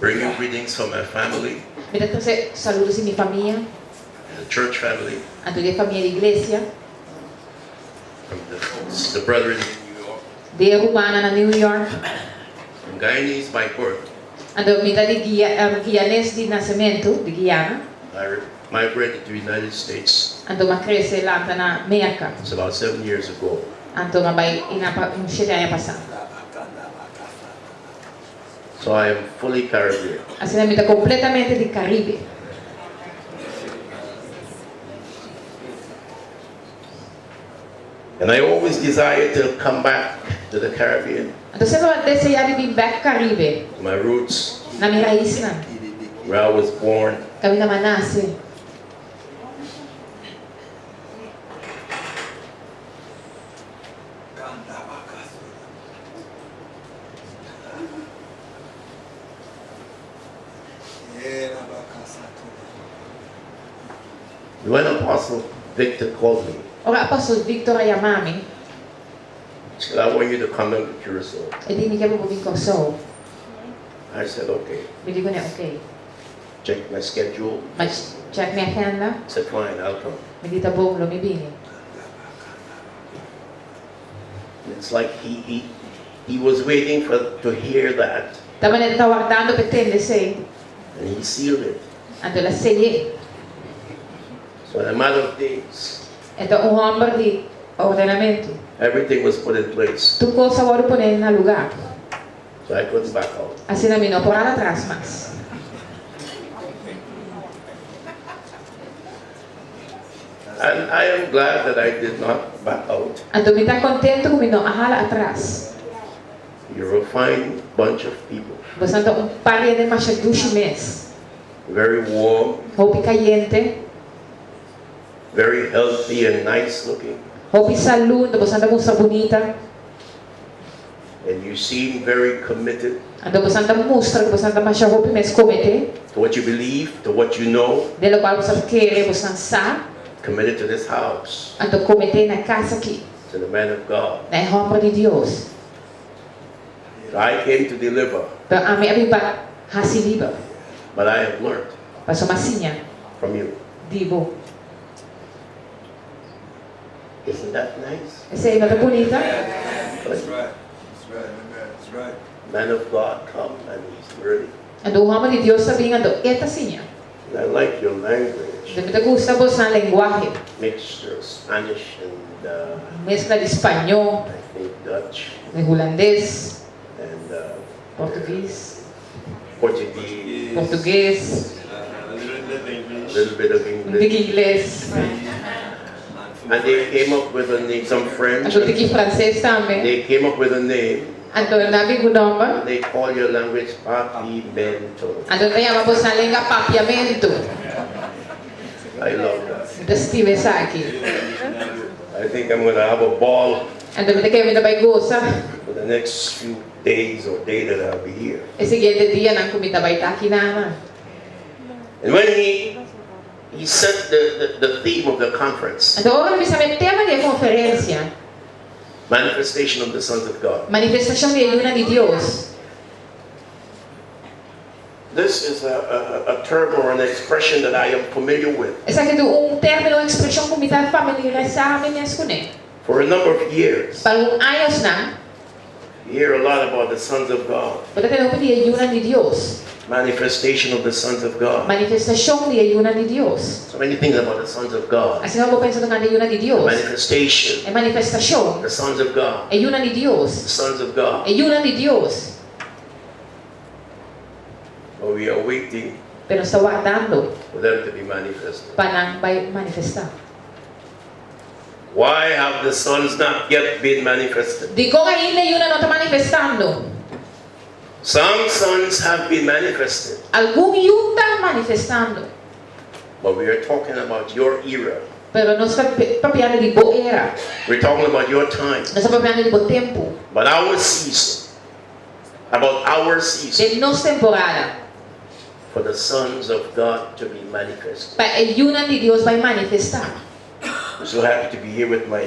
Bring you greetings from my family, Saludos a mi familia, the church family, a toda a família da igreja, from the brethren in New York, de Romana na New York, from Guyanese by birth. ando mitad de guianês de nascimento, de Guiana, I migrated to the United States. ando ma cresce lá na América, It's about 7 years ago. ando ma vai chegar a passar. So I am fully Caribbean. Assim na mitad completamente de Caribe. And I always desired to come back to the Caribbean, Ando sempre desejado vir back Caribe, my roots, na minha raiz na, where I was born. kami na manase. When Apostle Victor called me, Ora apostol Victor ay amami, he said, I want you to come to Curacao. e di mi che avevo vinto so. I said, okay. Mi dico ne ok, Check my schedule. ma check minha agenda, I said, fine, I'll come. mi dita bom lo mi bini. It's like he was waiting to hear that, Tava ne guardando per tende sei, and he sealed it. ando la seglie, So in a matter of days, ito hombre di ordenamento. everything was put in place. Tu cosa vuoi poner na lugar? So I couldn't back out. Assim na minha por atrás mas. And I am glad that I did not back out. Ando mi tá contento com mi no ahala atrás. You're a fine bunch of people. Bastante pari de machadushi mes. Very warm, Hopi caliente, very healthy and nice looking. hopi salud, bastante musta bonita. And you seem very committed Ando bastante mostra, bastante macha hopi mes comete. to what you believe, to what you know, De lo qual você quer, você sa. committed to this house, Ando comete na casa aqui, to the man of God. na homem de Deus. I came to deliver, Pero a minha biba hasi liba. but I have learned Paso masinha, from you. dibo. Isn't that nice? Essa é uma bonita. That's right. That's right. Amen. That's right. Man of God come and he's worthy. Ando homem de Deus sabe ando eta sinha. And I like your language, De me gusta vos na linguagem. mixture of Spanish and Mezcla de espanhol, I think Dutch de holandês, and português, Portuguese, português, A a little bit of de English. inglês. And they came up with a name, some French. Ando de francês também. They came up with a name. Ando na bigo nome. They call your language Papimento. Ando na chama vos na língua papiamento. I love that. De Steve Saki. I think I'm going to have a ball Ando me que me da vai goza. for the next few days or day that I'll be here. E seguinte dia na comida vai estar aqui na. And when he set the theme of the conference, Ando ora mi sa tema de conferência. manifestation of the sons of God. Manifestação de una de Deus. This is a term or an expression that I am familiar with. Essa aqui é termo ou expressão que me está familiarizado com ele. For a number of years, Para anos na, you hear a lot about the sons of God, pode ter de una de Deus. manifestation of the sons of God. Manifestação de una de Deus. So many things about the sons of God. Assim eu vou pensando na de una de Deus. Manifestation, É manifestação. the sons of God, É una de Deus. the sons of God. É una de Deus. But we are waiting Pero está guardando for them to be manifested. para não vai manifestar. Why have the sons not yet been manifested? De como ainda una não está manifestando. Some sons have been manifested, Algum está manifestando. but we are talking about your era. Pero non sta parlando di boa era. We're talking about your time. Non sta parlando di buon tempo. But our season. About our season. Del nostra temporada. For the sons of God to be manifested. Pa el yunan di Dios vai manifestar. I'm so happy to be here with my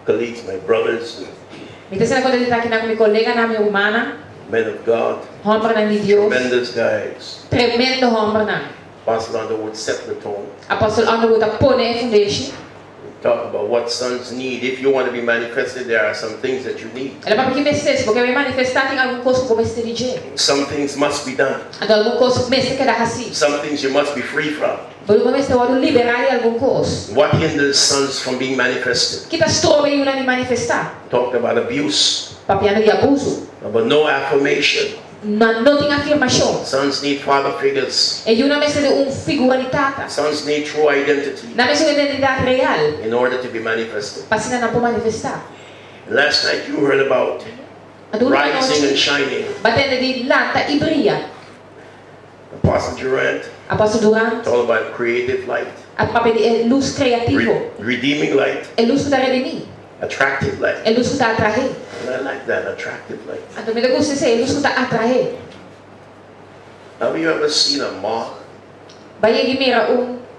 colleagues, my brothers, Mi te sembra di estar aqui com meu colega na minha humana. men of God, Homem na de Deus. tremendous guys. Tremendo homem na. Pastor Underwood set the tone. Apóstolo Underwood a pone a foundation. Talk about what sons need. If you want to be manifested, there are some things that you need. Ela para que me se porque vai manifestar tem algum coisa como este DJ. Some things must be done. Então algum coisa mesmo que dá assim. Some things you must be free from. Por uma vez eu vou liberar algum coisa. What hinders sons from being manifested? Que tá estrobe uma de manifestar. Talk about abuse, Papiano de abuso. about no affirmation. Não tem afirmação. Sons need father figures. E uma vez de figura de tata. Sons need true identity Na mesma identidade real. in order to be manifested. Para não pode manifestar. Last night you heard about rising and shining. Batendo de lata e brilha. Apostle Durant Apóstolo Durant. told about creative light, A papel de luz criativo. redeeming light, É luz que está redimir. attractive light. É luz que está atrair. And I like that, attractive light. Então me gusta dizer, é luz que está atrair. Have you ever seen a moth Vai mira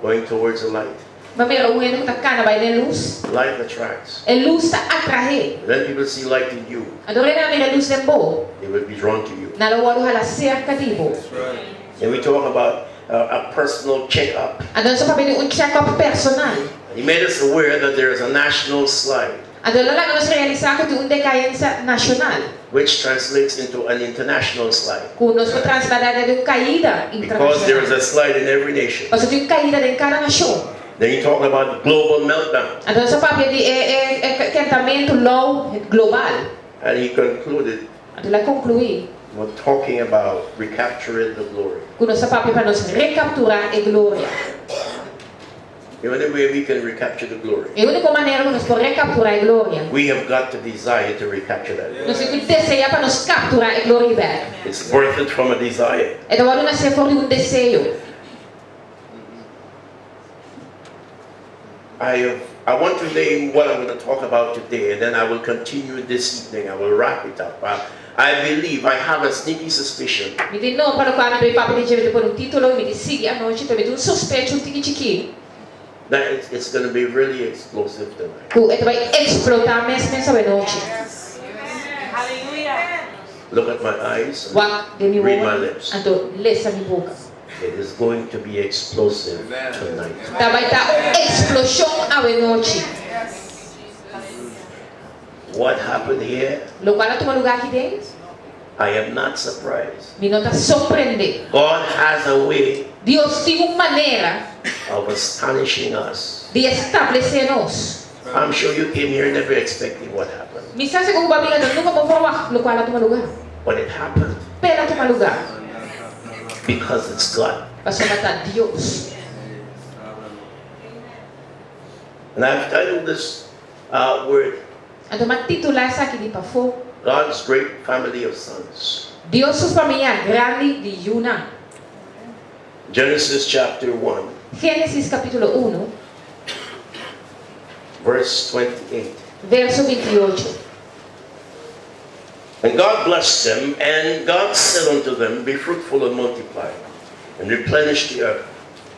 going towards the light? mira ano que está cana vai de luz. Light attracts. É luz está atrair. Then people see light in you, Então na mira luz de bo. they will be drawn to you. Na lo hala cerca de bo. That's right. And we talk about a personal checkup. Então só papel de check-up personal. He made us aware that there is a national slide, Então lá nós realizar que um decaência nacional. which translates into an international slide. Conosco transladada de caída Because there is internacional. a slide in every nation. Mas tem caída de cada nação. Then you talk about global meltdown. Então só papel de quentamento low global. And he concluded Então lá concluir. with talking about recapturing the glory. Conosco papel para nos recapturar a glória. The only way we can recapture the glory, É a única maneira que nós podemos recapturar a glória. we have got to desire to recapture that glory. Nós temos que desejar para nos capturar a glória back. It's birthed from a desire. Então quando nascer for de desejo. I want to name what I'm going to talk about today, and then I will continue this evening. I will wrap it up. I believe, I have a sneaky suspicion Me diz não para o qual eu papo de jeito por título e me diz siga a noite também um suspeito tiqui that it's going to be really explosive tonight. que ele vai explotar mesmo nessa noite. Look at my eyes, Wak de mi read my boca. lips. Então lesa mi boca. It is going to be explosive Amen. tonight. Tá vai estar explosão a noite. What happened here, Lo qual toma lugar aqui dentro. I am not surprised. Me nota surpreender. God has a way Deus tem uma maneira of astonishing us. de estabelecer-nos. I'm sure you came here never expecting what happened, Me sabe como Babilônia nunca vou falar lo qual toma lugar. but it happened Pela toma lugar. because it's God. Para matar Deus. And I've titled this word, Então ma titular essa aqui de pafo. God's Great Family of Sons. Deus sua família grande de Yuna. Genesis chapter 1, Gênesis capítulo 1, verse 28. verso 28. And God blessed them, and God said unto them, Be fruitful and multiply, and replenish the earth,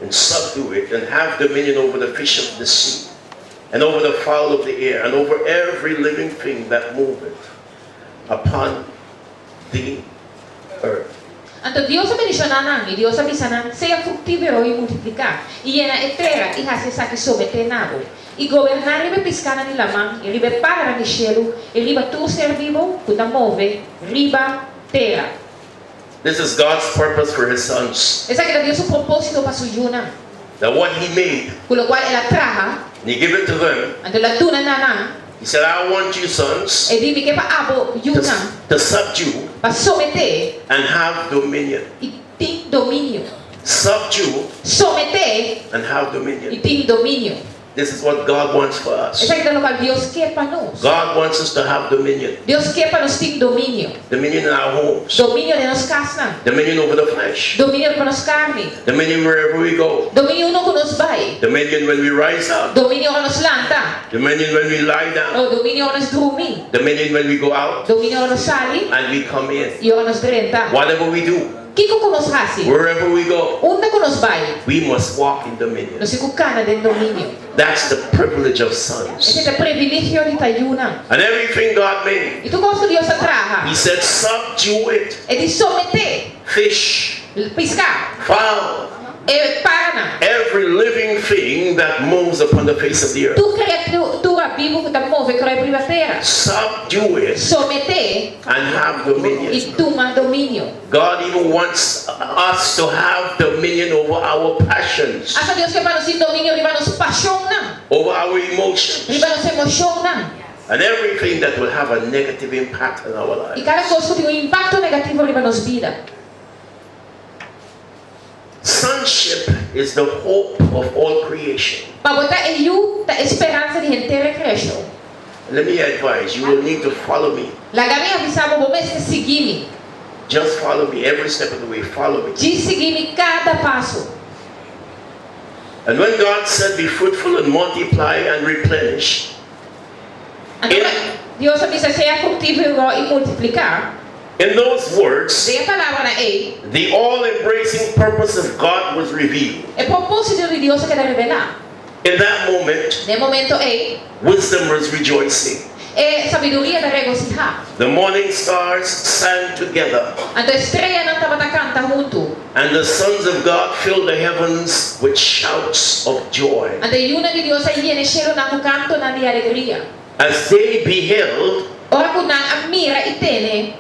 and subdue it, and have dominion over the fish of the sea, and over the fowl of the air, and over every living thing that moveth upon the earth. Então Deus abençoa nami, Deus avisa nami, seja frutífero e multiplicar, e llena a terra e hace sa que somete nabo, e governar ribe piscana ni lamang, e ribe para ni cielo, e riba tu ser vivo, kuta move, riba terra. This is God's purpose for His sons. Esa que era Dios su propósito para su yuna, That what He made, con lo cual ela traja, and He gave it to them. ante la tuna nana, He said, I want you sons e dibi que pa abo yuna, to subdue pa somete, and have dominion. e ting dominio. Subdue Somete and have dominion. e ting dominio. This is what God wants for us. Esa é o que Deus quer para nós. God wants us to have dominion. Deus quer para nós ter domínio. Dominion in our homes. Domínio de nossa casa. Dominion over the flesh. Domínio para nossa carne. Dominion wherever we go. Domínio no que nos vai. Dominion when we rise up. Domínio quando nos lanta. Dominion when we lie down. O domínio quando nos dormir. Dominion when we go out Domínio quando nos sai and we come in. e quando nos renta. Whatever we do, Kiko que nos faz? wherever we go, Onde que nos vai? we must walk in dominion. Nos ficamos dentro do domínio. That's the privilege of sons. Esse é o privilégio de Tayuna. And everything God made, E tu gosta de Deus atraja. He said, subdue it. É de someter, Fish, piscar, fowl, é para. every living thing that moves upon the face of the earth. Tu criatura viva que está move que é a terra. Subdue it Someter and have dominion. e toma domínio. God even wants us to have dominion over our passions, Asa Deus que para nos ter domínio, riba nos paixão não. over our emotions, Riba nos emoção não. and everything that will have a negative impact on our E life. cada coisa tem impacto negativo riba nos vida. Sonship is the hope of all creation. Para botar eu da esperança de inteira criação. Let me advise, you will need to follow me. La gaminha avisava o mês de seguir-me. Just follow me every step of the way. Follow me. De seguir-me cada passo. And when God said, be fruitful and multiply and replenish, Então, Deus avisa seja frutífero e multiplicar. in those words, De a palavra na ei, the all-embracing purpose of God was revealed. o propósito de Deus que deve revelar. In that moment, No momento ei, wisdom was rejoicing. é sabedoria de regocijar. The morning stars sang together, Então, estrela não estava canta junto. and the sons of God filled the heavens with shouts of joy. Então, una de Deus aí encheram na canto na de alegria. As they beheld Ora que não admira e tem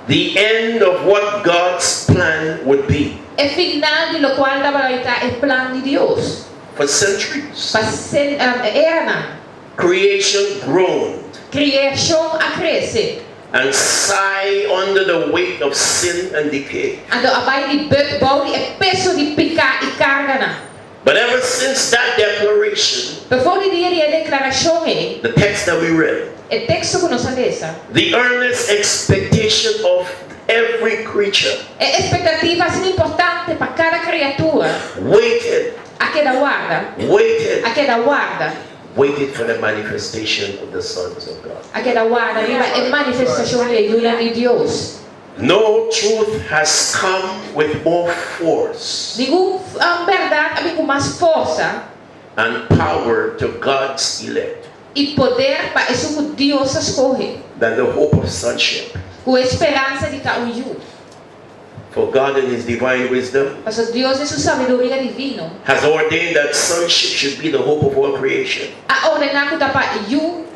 the end of what God's plan would be. é final de lo qual dava estar o plano de Deus. For centuries, Era creation groaned criação a crescer. and sighed under the weight of sin and decay. Então, a vai de bau de peso de picar e carga na. But ever since that declaration, Before the dia de declaração é the text that we read, o texto que nos alessa. the earnest expectation of every creature É expectativa assim importante para cada criatura. waited, Aquela guarda, waited, aquela guarda, waited for the manifestation of the sons of God. aquela guarda é manifestação de Deus. No truth has come with more force Digo verdade, amigo, mais força and power to God's elect e poder para isso que Deus escolhe. than the hope of sonship. Com esperança de estar unido. For God in His divine wisdom Mas Deus em sua sabedoria divina has ordained that sonship should be the hope of all creation. a ordenar que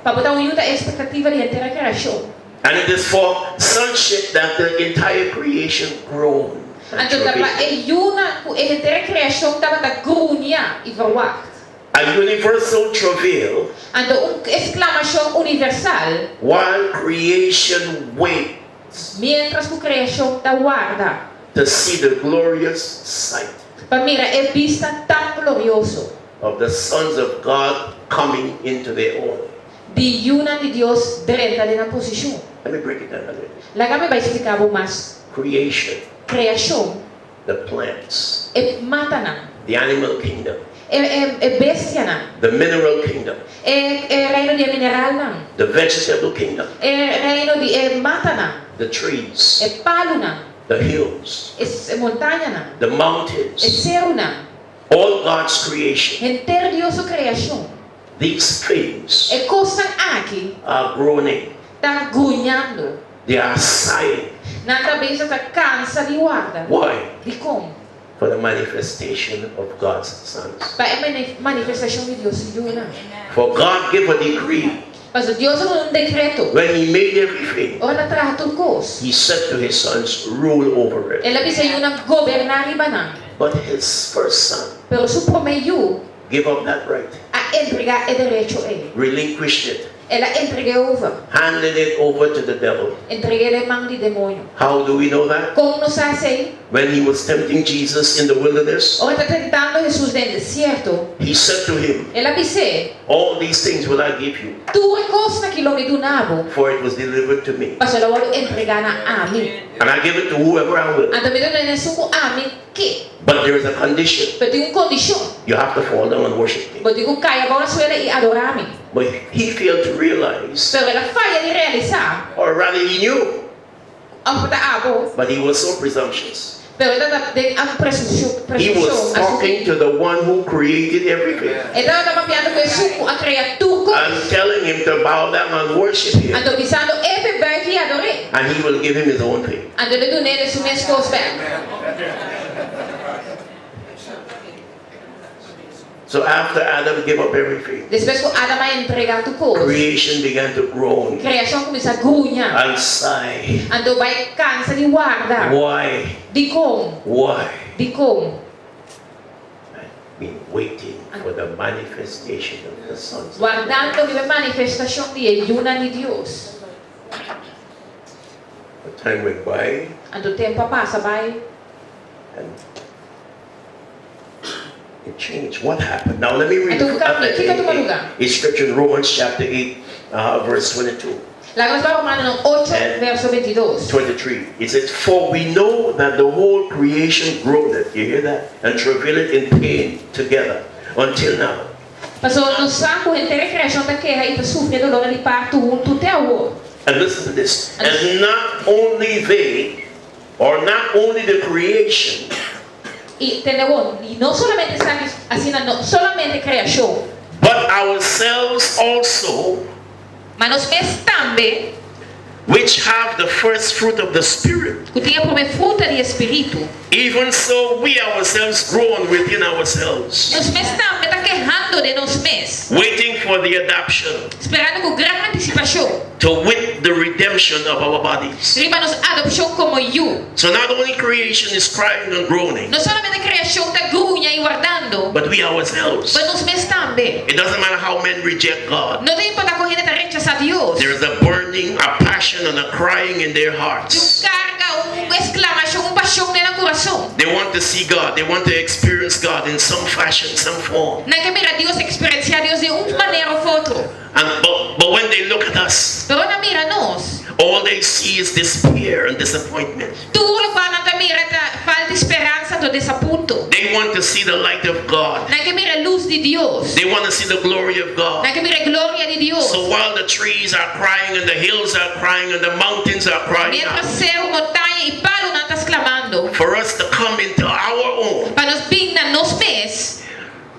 para botar a expectativa de inteira criação. And it is for sonship that the entire creation groaned and Então, travailed. a inteira criação estava a grunhar e voar. A universal travail Então, exclamação universal, while creation waits mientras que a criação está guarda. to see the glorious sight Para mirar a vista tão glorioso of the sons of God coming into their own. de una de Deus dentro da posição. Let me break it down a little. Lá que me vai explicar mais. Creation, Criação the plants, é mata não. the animal kingdom, É bestia não. the mineral kingdom, É reino de mineral não. the vegetable kingdom, É reino de mata não. the trees, É palo não. the hills, É montanha não. the É mountains, céu não. all God's creation. Inteiro Deus criação. These things É coisa aqui are groaning, tá grunhando. they are sighing. Nada bem está cansa de guarda. Why? De como? For the manifestation of God's sons. Para a manifestação de Deus de una. For God gave a decree Mas Deus é decreto. when He made everything. Ora traz tudo coisa. He said to His sons, rule over it. Ela precisa una governar ribanan. But His first son Pero su primeiro gave up that right, a entregar o direito a ele. relinquished it, Ela entregou over. handed it over to the devil. Entreguei a mão de demônio. How do we know that? Como nos hace? when he was tempting Jesus in the wilderness, o está tentando a Jesús del desierto, he said to him, ele disse, all these things will I give you, tutte cose che lo donavo, for it was delivered to me. ma se lo voglio entregare a me. And I give it to whoever I will. Anto mi dono nessuno a me che, But there is a condition. per un condition, You have to fall down and worship me. per dico kaya ba suela e adorami. But he failed to realize, Pero la falla di realizzare, or rather he knew, ang pataabo, but he was so presumptuous. pero ang He was talking to the one who created everything e dato mapiando quel succo a creatura, and telling him to bow down and worship him. anto bisando ebe berki adore, And he will give him his own thing. anto le donere su mes cose. So after Adam gave up everything, Después que Adam ha entregado cose, creation began to groan creação começa a grunhar, and sigh. anto vai cansa di guardar, Why? di como, Why? di como. I've been waiting for the manifestation of the sons of God. Guardando la manifestazione di ayuna di Dios. The time went by, Anto tempo passa, vai. and it changed. What happened? Now let me read Ito cambio. Kika tumaluga. a scripture in Romans chapter 8, verse 22, La cosa va Romano 8, verso 22. 23. It says, for we know that the whole creation groaneth, you hear that? And travaileth in pain together until now. Passo non sa con intera creazione perché hai soffre dolore di parto tutte a ora. And listen to this. And not only they, or not only the creation, Y tenemos, y no solamente está haciendo, no solamente creación, but ourselves also, mas nós mesmos também, which have the first fruit of the Spirit, que tinha como fruta de espírito, even so we ourselves groan within ourselves, nós mesmos também está quejando de nós mesmos, waiting for the adoption, esperando com grande antecipação, to wit the redemption of our bodies. riba nos adopção como eu. So not only creation is crying and groaning, Não solamente creação está grunha e guardando, but we ourselves. mas nós mesmos também. It doesn't matter how men reject God. Não tem importa com gente está rechazar Deus. There is a burning, a passion, and a crying in their hearts. Carga, exclamação, paixão no coração. They want to see God. They want to experience God in some fashion, some form. Não quer mirar Deus, experienciar Deus de maneira ou outra. But when they look at us, Pero na mira nós, all they see is despair and disappointment. tudo quando na mira falta esperança do desapunto. They want to see the light of God. Não quer mirar luz de Deus. They want to see the glory of God. Não quer mirar glória de Deus. So while the trees are crying and the hills are crying and the mountains are crying Mientras out, céu, montanha e palo não está clamando. for us to come into our own, Para nós vir na nós mesmos.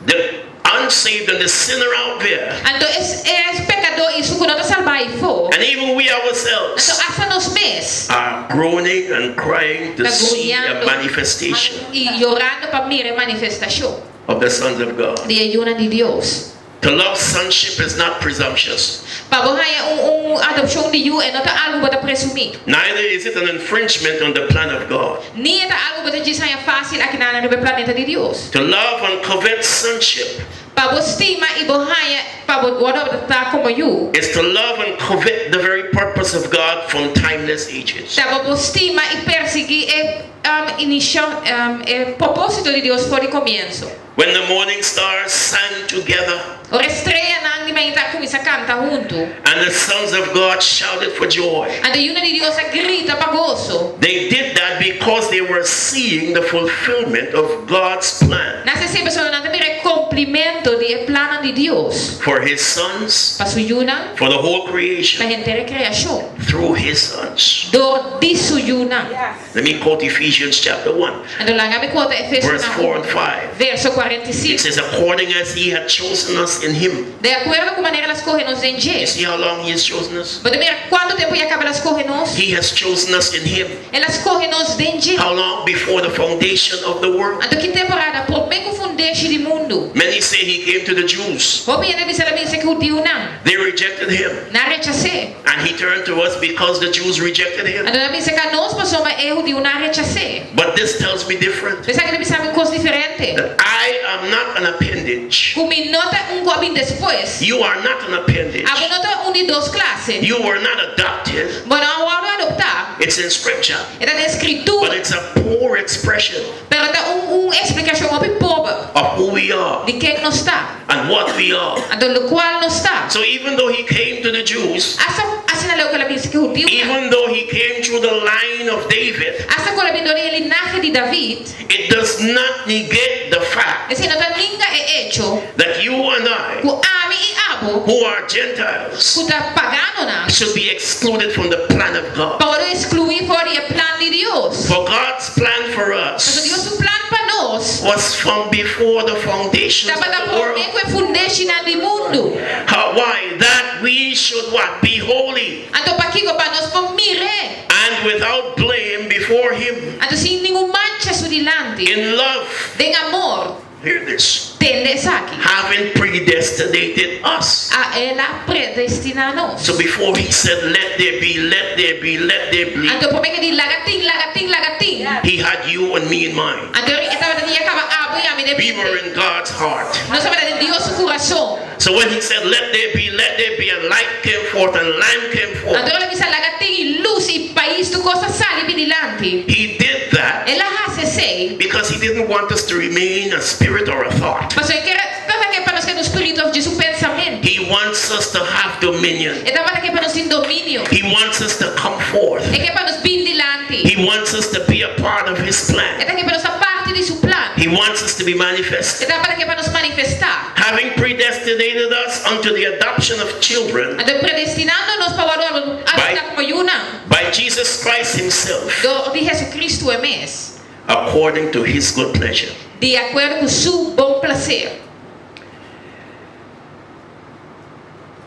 the unsaved and the sinner out there, Então é pecador e suco não está salvar e for. and even we Então ourselves, asa nós mesmos. are groaning and crying to see a manifestation E orando para mirar a manifestação of the sons of God. de ayuna de Deus. To love sonship is not presumptuous. Para você adopção de you é não tá algo para presumir. Neither is it an infringement on the plan of God. Nem é algo para dizer é fácil aqui no planeta de Deus. To love and covet sonship Para você estima e borraia para você tá como you. is to love and covet the very purpose of God from timeless ages. Para você estima e perseguir propósito de Deus por o começo. When the morning stars sang together O estreia na animenta começa a cantar junto. and the sons of God shouted for joy, A ayuna de Deus grita para gozo. they did that because they were seeing the fulfillment of God's plan Nessa sempre só não tem cumprimento do plano de Deus. for His sons, Para sua yuna, for the whole para creation, a inteira criação. through His sons. Dor de sua yuna. Let me quote Ephesians chapter 1, Então lá me conta Efésios verse 4 and 5. verso It 45. says, according as He had chosen us in Him. De acordo com a maneira elas correm nos You enges. see how long He has chosen us? Pode ver quanto tempo ia acabar elas correm nos? He has chosen us in Him. Elas correm nos dente. How long? Before the foundation of the world. Então que temporada por bem confundeste de mundo. Many say He came to the Jews. Vou me dizer a mim se que o Dio não. They rejected Him. Na rechace. And He turned to us because the Jews rejected Him. Então a mim se que nós passamos erro de na rechace. But this tells me different. Pensa que ele sabe coisa diferente. That I am not an appendage. Como nota coabim depois. You are not an appendage. A nota de dos classes. You were not adopted. Bueno, agora adoptar. It's in scripture. Esta na But escritura. it's a poor expression Pero esta explicação muito pobre of who we are de quem nós está. and what we are. Do qual nós está. So even though he came to the Jews, Assim na leu que ela disse que o Deus. even though he came through the line of David, Asa ko labi doni el linaje de David. it does not negate the fact Kasi no taninga hecho that you and I, ku ami i abo who are Gentiles, ku ta pagano na. should be excluded from the plan of God. Para excluir fora o plan de Deus. For God's plan for Mas us Deus o plan para nós. was from before the foundations of Dapat the ang world. ko foundation na di mundo. Why? That we should what? Be holy Anto pakiko pa nós pomire. and without blame before Him. Anto sin ningún mancha su dilante. In love, Den amor. hear this, Tende sa akin. having predestinated us. A ela predestina nos. So before He said, let there be, let there be, let there be, Anto pomenge di lagating. He had you and me in mind. Anto ita ba niya ka ba abo ya mi de. We were in God's heart. No sa de Dios su corazón. So when He said, let there be, and light came forth and lamp came forth, Anto la bisa lagating i luz i país tu cosa sali bidilante. He did that Ela hace sei. because He didn't want us to remain a spirit or a thought. Mas eu quero que para nós que no espírito de su pensamento. He wants us to have dominion. Esta para que para nós sin dominio. He wants us to come forth. É que para nós bin dilante. He wants us to be a part of His plan. Esta que para nós a parte de su plan. He wants us to be manifest. Esta para que para nós manifestar. Having predestinated us unto the adoption of children Ando predestinando-nos para o adoptar como yuna. by Jesus Christ Himself, Do de Jesucristo é mes. according to His good pleasure. De acordo com su bom prazer.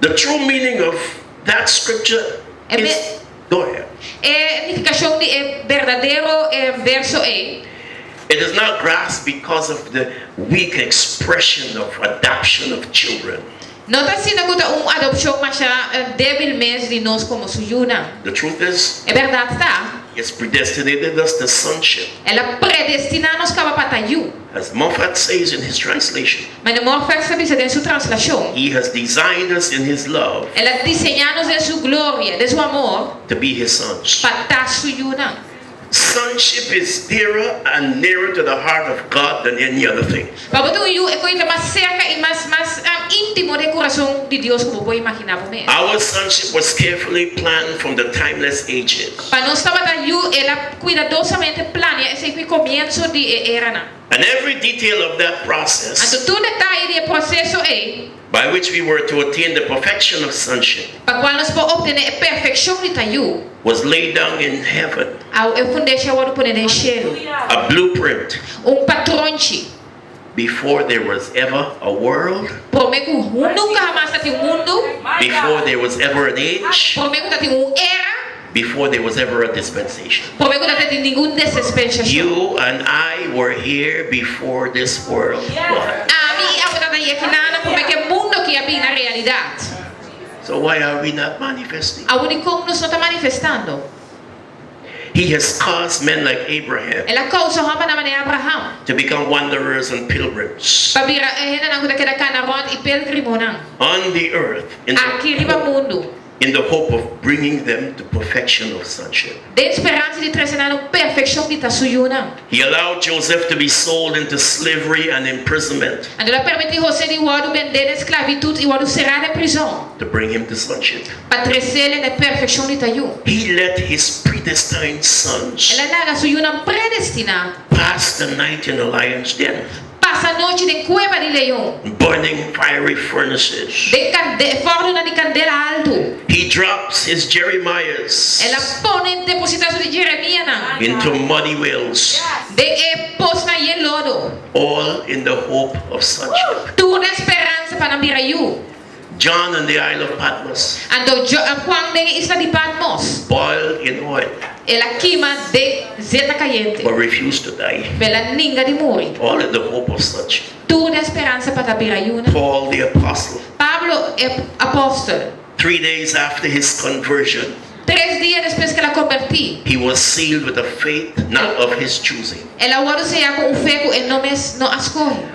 The true meaning of that scripture is... Go ahead. A significação de verdadeiro verso é. It is not grasped because of the weak expression of adoption of children. Não está sendo adopção mas débil mês de nós como su yuna. The truth is, É verdade tá? it's predestinated us to sonship. Ela predestina-nos para patayu. As Moffat says in his translation, Mas no Morfex sabe se tem sua translação. He has designed us in His love Ela desenha-nos de sua glória, de seu amor, to be His sons. para estar su yuna. Sonship is dearer and nearer to the heart of God than any other thing. Para tu é coisa mais cerca e mais íntimo do coração de Deus como pode imaginar por mim. Our sonship was carefully planned from the timeless ages. Para nós estava da ela cuidadosamente planeia esse começo de era na. And every detail of that process, Então todo detalhe do processo é by which we were to attain the perfection of sonship, para qual nós podemos obter a perfeição de tayu. was laid down in heaven, Ao eu fundei o pôr no céu. a blueprint, Patronte. before there was ever a world, Prometo nunca mais ter mundo. before there was ever an age, Prometo ter era. before there was ever a dispensation. Prometo ter nenhum desesperança. You and I were here before this world was. A mim a verdade é que nada porque mundo que é na realidade. So why are we not manifesting? A único nos está manifestando. He has caused men like Abraham Ela causa hama naman ni Abraham. to become wanderers and pilgrims Pabira na nang keda kanaron i pelgrimo nang. on the earth Aqui riba mundo. in the hope of bringing them to perfection of sonship. De esperança de trazer na perfeição de tasuyuna. He allowed Joseph to be sold into slavery and imprisonment Ando la permitir José de wadu vender esclavitud e wadu será na prisão. to bring him to sonship. Para trazer na perfeição de tayu. He let his predestined sons Ela naga suyuna predestina. pass the night in the lion's den, Passa a noite de cueva de leão. burning fiery furnaces. De forno na de candela alto. He drops his Jeremiahs Ela põe depositação de Jeremias nang. into muddy wells, De pos na lodo. all in the hope of sonship. Toda esperança para Mirayu. John on the Isle of Patmos, Ando Juan de isla de Patmos. boiled in oil, Ela queima de zeta caliente. but refused to die, Bela ninga de muri. all in the hope of sonship. Toda esperança para Birayuna. Paul the apostle, Pablo é apóstolo. 3 days after his conversion, 3 dias depois que ela converti, he was sealed with a faith not of his choosing. ela agora se com o feco e não escolhe.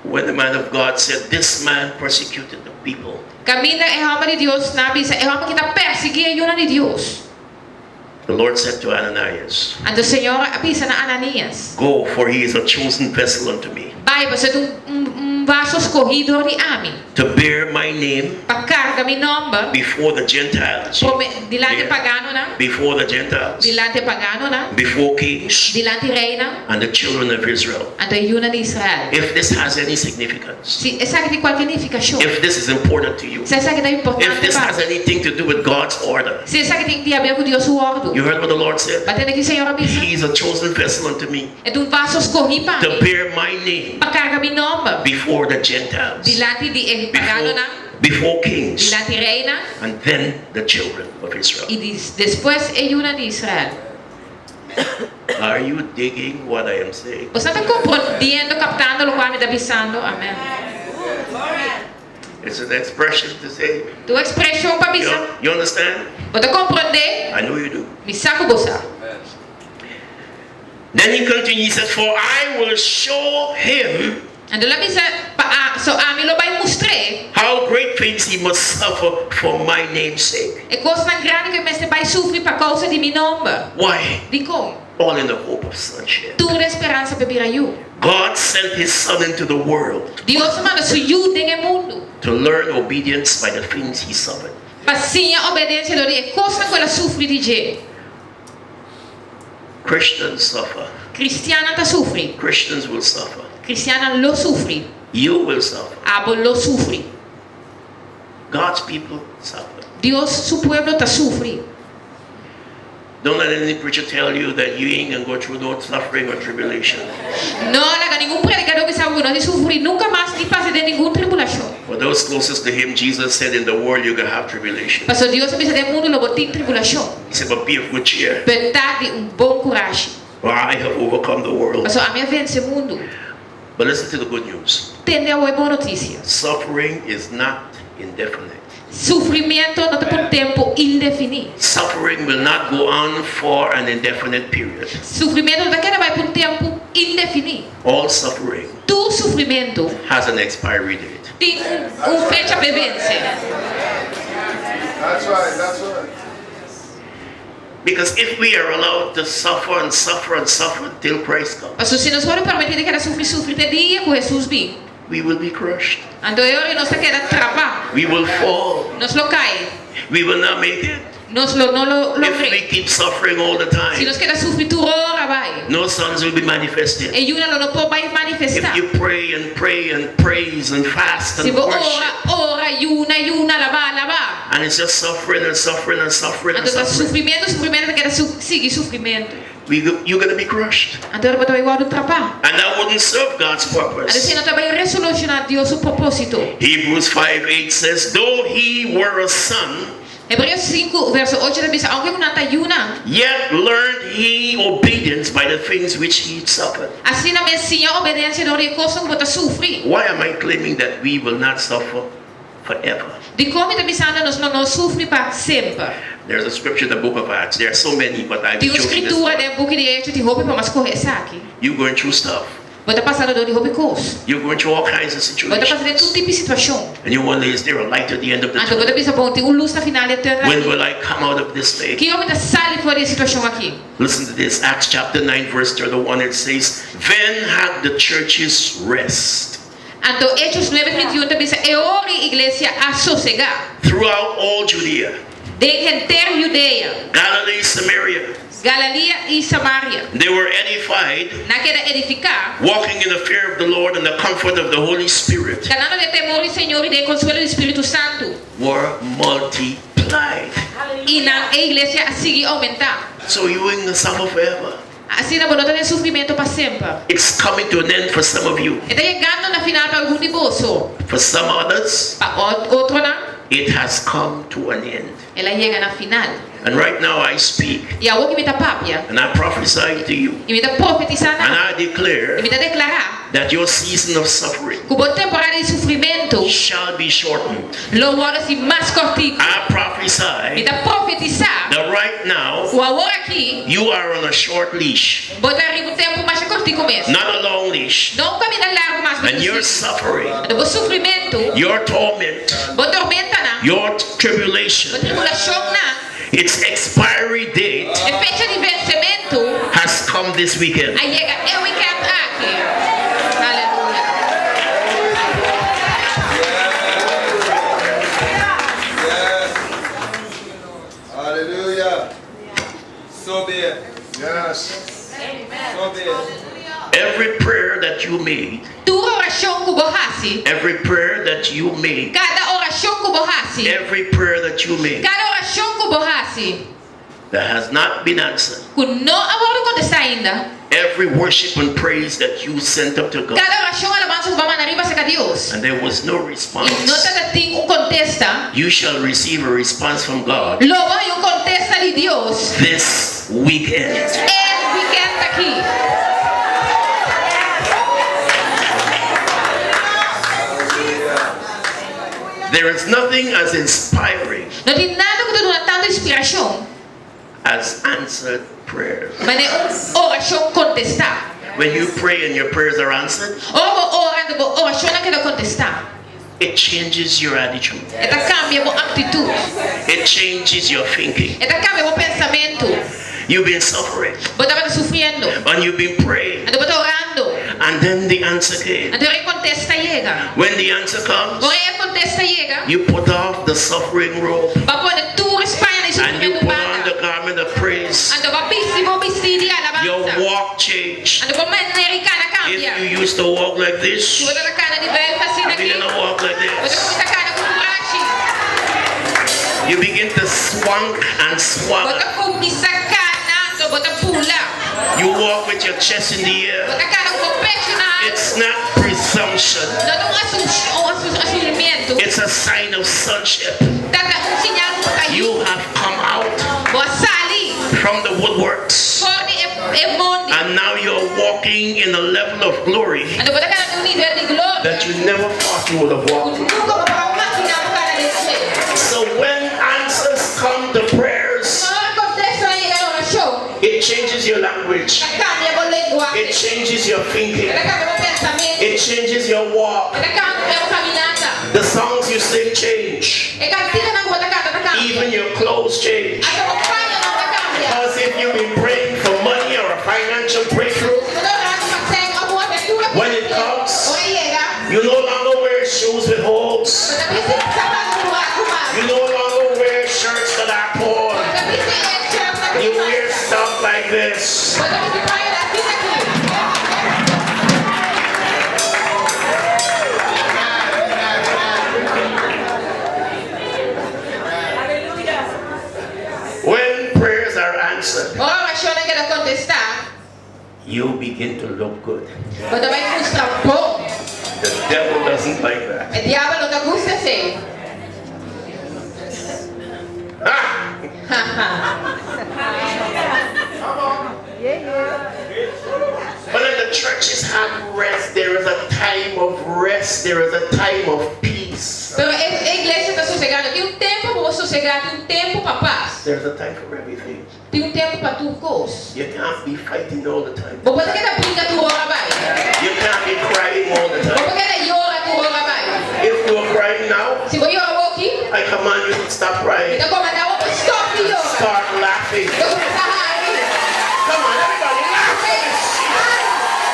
When the man of God said, this man persecuted the people, Camina é alma de Deus na bisa, é alma que está perseguindo a de Deus. The Lord said to Ananias, And o Senhor avisa na Ananias, go, for he is a chosen vessel unto me, vai, você é vaso escorrido de ami, to bear my name pagkarga mi nome, before the Gentiles, dilante pagano na, before the Gentiles, dilante pagano na, before kings, dilante reina, and the children of Israel. and o yuna de Israel. If this has any significance, Se essa aqui tem qualquer significação, if this is important to you, se essa aqui é if importante this has para, anything to do with God's order, se essa aqui tem a ver com Deus o ordo, you heard what the Lord said? batendo aqui Senhor avisa, He is a chosen vessel unto me, é vaso escorrido para to mim, bear my name pagkarga mi nome, before the Gentiles, dilante de pagano na, before kings, dilante reina, and then the children of Israel. e depois é yuna de Israel. Are you digging what I am saying? Você está compreendendo, captando o que me está avisando? Amém. It's an expression to say, Tua expressão para avisar. you understand? Você compreende? I know you do. Me saco você. Then he continues, he says, for I will show him Ando lá bisa so ami lo vai mostrar how great things he must suffer for my name's sake. e coisa grande que mestre vai sofrer por causa de meu nome. Why? De como? All in the hope of sonship. Tua esperança para vir eu. God sent his son into the world Deus manda su you no mundo. to learn obedience by the things he suffered. Passinha obediência do dia coisa que ela sofre de je. Christians suffer. Cristiana tá sofre. Christians will suffer. Cristiana lo sofre. You will suffer. Abo lo sofre. God's people suffer. Deus su pueblo tá sofre. Don't let any preacher tell you that you ain't gonna go through no suffering or tribulation. No haga ningún predicador que sabe no de sufrir nunca más ni pase de ninguna tribulación. For those closest to him, Jesus said, in the world you're gonna have tribulation. Pastor Dios precisa de mundo lo botin tribulación. He said, but be of good cheer. Pero tá de bom coragem. For I have overcome the world. Pastor, a minha vence mundo. But listen to the good news. Tende a boa notícia. Suffering is not indefinite. Sofrimento não tem por tempo indefinido. Suffering will not go on for an indefinite period. Sofrimento não vai por tempo indefinido. All suffering Tu sofrimento has an expiry date. tem fecha de vence. That's right, that's right. Because if we are allowed to suffer and suffer and suffer until Christ comes, Pastor, se nós formos permitir que ela sofre até dia com Jesus vir. we will be crushed. Ando eu e nós queda travar. We will fall. Nós lo cai. We will not make it. Nós lo não lo If we logrei. keep suffering all the Se time, nós queda sofrer tu hora vai. no sons will be manifested. E una lo não pode manifestar. If you pray and pray and praise and fast Se and vo worship, ora, yuna, lava. and it's just suffering and suffering and suffering and Ando tá suffering, sofrimento, queda seguir sofrimento. you're going to be crushed. Ando eu botou igual do trapar. And that wouldn't serve God's Ando purpose. se não trabalha resolucionar Deus o propósito. Hebrews 5:8 says, though he were a son, Hebreus 5 verso 8 diz, aunque não tá yuna, yet learned he obedience by the things which he suffered. assim na messinha obediência do recurso que bota sofrer. Why am I claiming that we will not suffer forever? De como está pensando nós não sofre para sempre. There's a scripture in the book of Acts. There are so many, but I've Tem uma chosen this escritura one. do book de Atos de roupa para mais correr aqui. You're going through stuff. Bota passando de roupa coisa. You're going through all kinds of Bota passando de situations. todo tipo de situação. And you wonder, is there a light at the end of the Então tunnel? bota pensar, bom, tem luz na final eterna. When will I come out of this state? Que homem está saindo fora da situação aqui? Listen to this. Acts chapter 9, verse 31. It says, then had the churches rest Então, Hechos 9:31 também diz, é hora a igreja a sossegar. throughout all Judea, De inteira Judeia, Galilee, Samaria. Galileia e Samaria. They were edified, Naquela edificar, walking in the fear of the Lord and the comfort of the Holy Spirit ganhando de temor do Senhor e de consuelo do Espírito Santo. were multiplied. E na igreja a seguir aumentar. So you ain't gonna suffer forever. Assim não pode ter sofrimento para sempre. It's coming to an end for some of you. Está chegando na final para algum de bolso. For some others, Para outro não, it has come to an end. ela chega na final. And right now I speak E algo que me está papia, and I prophesy to you e me está profetizando, and I e declare me está declarar that your season of suffering que a temporada de sofrimento shall be shortened. lo hora se mais cortico. I Me prophesy está profetizar that right now o agora aqui you are on a short leash, bota arriba o tempo mais cortico mesmo. not a long leash. Não caminhar largo mais And your suffering, o sofrimento, your torment, o tormenta na, your o tribulation tribulação na, Its expiry date E fecha di vencimento has come this weekend. ay llega el weekend aqui. Aleluia. Hallelujah. So be it. Yes. So be it. Every prayer that you made, Tua oração que borrasse, every prayer that you made, cada oração que borrasse, every prayer that you made cada oração que borrasse, that has not been answered, que não agora contestar ainda, every worship and praise that you sent up to God, cada oração alabança que vamos arriba a Deus, and there was no response, e não está tem contesta, you shall receive a response from God logo hay contesta de Deus, this weekend. weekend aqui. There is nothing as inspiring Não tem nada que te dá tanta inspiração, as answered prayer. mas é oração contestar. When you pray and your prayers are answered, Orando por oração que não contestar, it changes your attitude. ela cambia a atitude, It changes your thinking. ela cambia o pensamento. You've been suffering Você estava sofrendo, and you've been praying, você está orando, and then the answer came. então a contesta chega. When the answer comes, Quando a contesta chega, you put off the suffering robe vai pôr tua espinha de and you sofrimento put on para. the garment of praise. Então vai vestir de Your alabança. walk changed. Então vai americana cambia. If you used to walk like this, Se você tá cara de velho assim you daqui, begin to walk like você this. começa a cara com coragem. You begin to swank and swagger. Você começa a cara, você pula. You walk with your chest in the air. Você cara com o peito na ar. It's not presumption. Não assumimento. It's a sign of sonship. Sinal para You have come out você ali. from the woodworks, Fora é mundo. and now you're walking in a level of glory Então você cara no nível de glória. that you never thought you would have walked in. Nunca vai para uma final cara de ser. So when answers come to prayers, it changes your language. It changes your thinking. It changes your walk. The songs you sing change. Even your clothes change. Because if you've been praying for money or a financial breakthrough, when it comes, you no longer wear shoes with holes. You no longer wear shirts that are torn. You wear stuff like this. When prayers are answered, you begin to look good. The devil doesn't like that. But if the churches have rest, there is a time of rest, there is a time of peace. Pero a igreja está sossegada. Tem tempo para você sossegar, tem tempo para paz. There's a time for everything. Tem tempo para tudo coisa. You can't be fighting all the time. Você quer briga tu hora vai. You can't be crying all the time. Você quer llorar tu hora vai. If you are crying now, Se você llorar aqui, I command you to stop crying. então como dá uma stop de llorar. Start laughing. Eu começar a rir. Come on, everybody, laugh for this.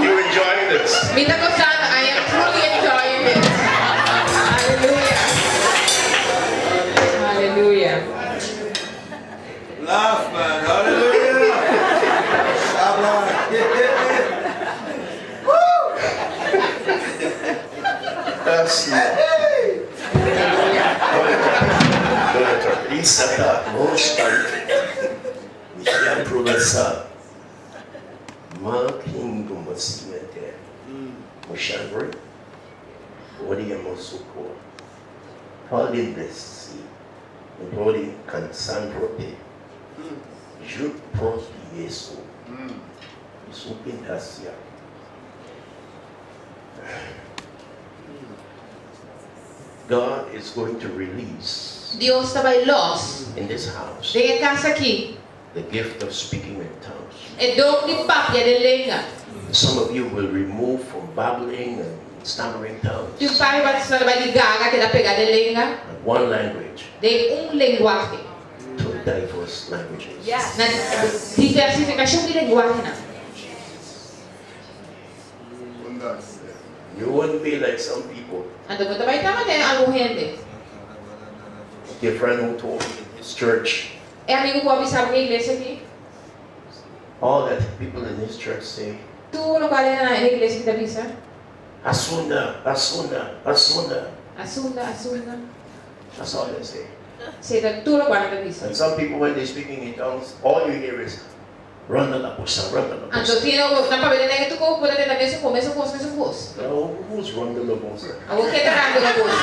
You're enjoying this. Me está gostando. I am truly enjoying this. Hallelujah. Hallelujah. Laugh, man. Hallelujah. Shabbat. That's Isaka, Mostan, Michel Provessa, Marking Gumasimete, Moshanbury, Odi Mosuko, Pauline Bessi, Odi Kansandrope, Jude Prost Yesu, Supin Asia. God is going to release Deus vai los. in this house Dentro casa aqui. the gift of speaking in tongues. É dom de papia de lenga. Some of you will remove from babbling and stammering tongues. Tu pai vai se ligar que da pegar de língua, And one language de linguagem. to diverse languages. Na diversificação de linguagem na. You wouldn't be like some people. Então você vai estar né algo gente. Your friend who told me in his church, É amigo que avisava na igreja aqui. all that people in his church say, Tu não vai na igreja que te avisa? Asunda, Asunda, Asunda. Asunda. That's all they say. Sei tu não vai te avisa. And some people, when they're speaking in tongues, all you hear is, Randa la busa, Randa la Então busa. tinha na pabelina que tu pode ter na mesma voz. No, who's Randa la busa? Agora que tá dando a voz.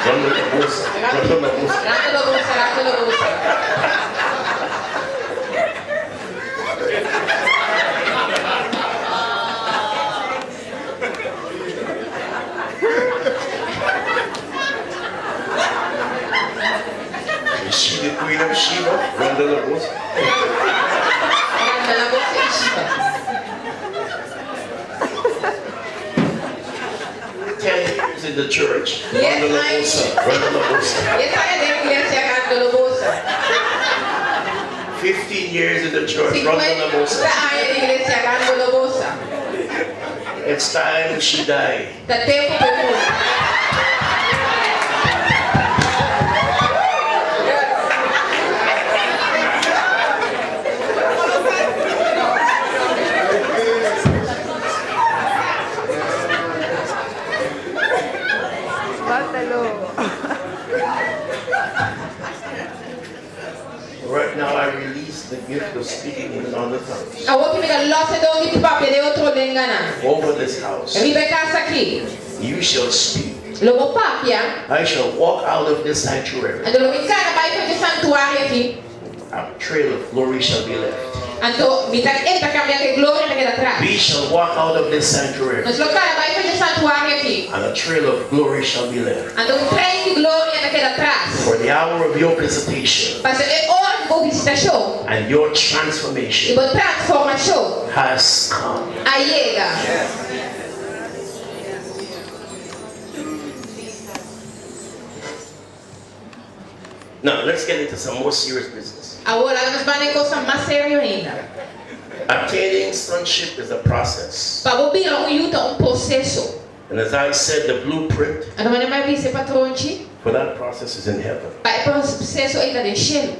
Randa la busa, Randa la busa. Rato la voz. Is she the queen of Sheba? Randa la busa. Rato la voz. 10 years in the church. Yes, Randa la I- busa, Randa la busa. E sai da igreja rato la voz. 15 years in the church. Randa la 50 busa. anni di iglesia rato la voz. It's time she died. Da tempo per lui. Right now, I release the gift of speaking in other tongues A woki mi da losse do di papia de otro lengana. over this house. Ribe casa aqui. You shall speak. Logo papia. I shall walk out of this sanctuary. Ando lo mi cara vai per il santuario aqui. A trail of glory shall be left. Ando mi ta entra cambia che gloria che da atrás. We shall walk out of this sanctuary, Nos lo cara vai per il santuario aqui. and a trail of glory shall be left. Ando un trem di gloria che da atrás. For the hour of your visitation Parce che ora di visitação. and your E transformation bo transformação. has come. Aiega. Now, let's get into some more serious business. Agora nós vamos em coisa mais séria ainda. Obtaining sonship is a process. Para o biro um processo. And as I said, the blueprint A domani mai vise patronci. for that process is in heaven. Para o processo ainda de cielo.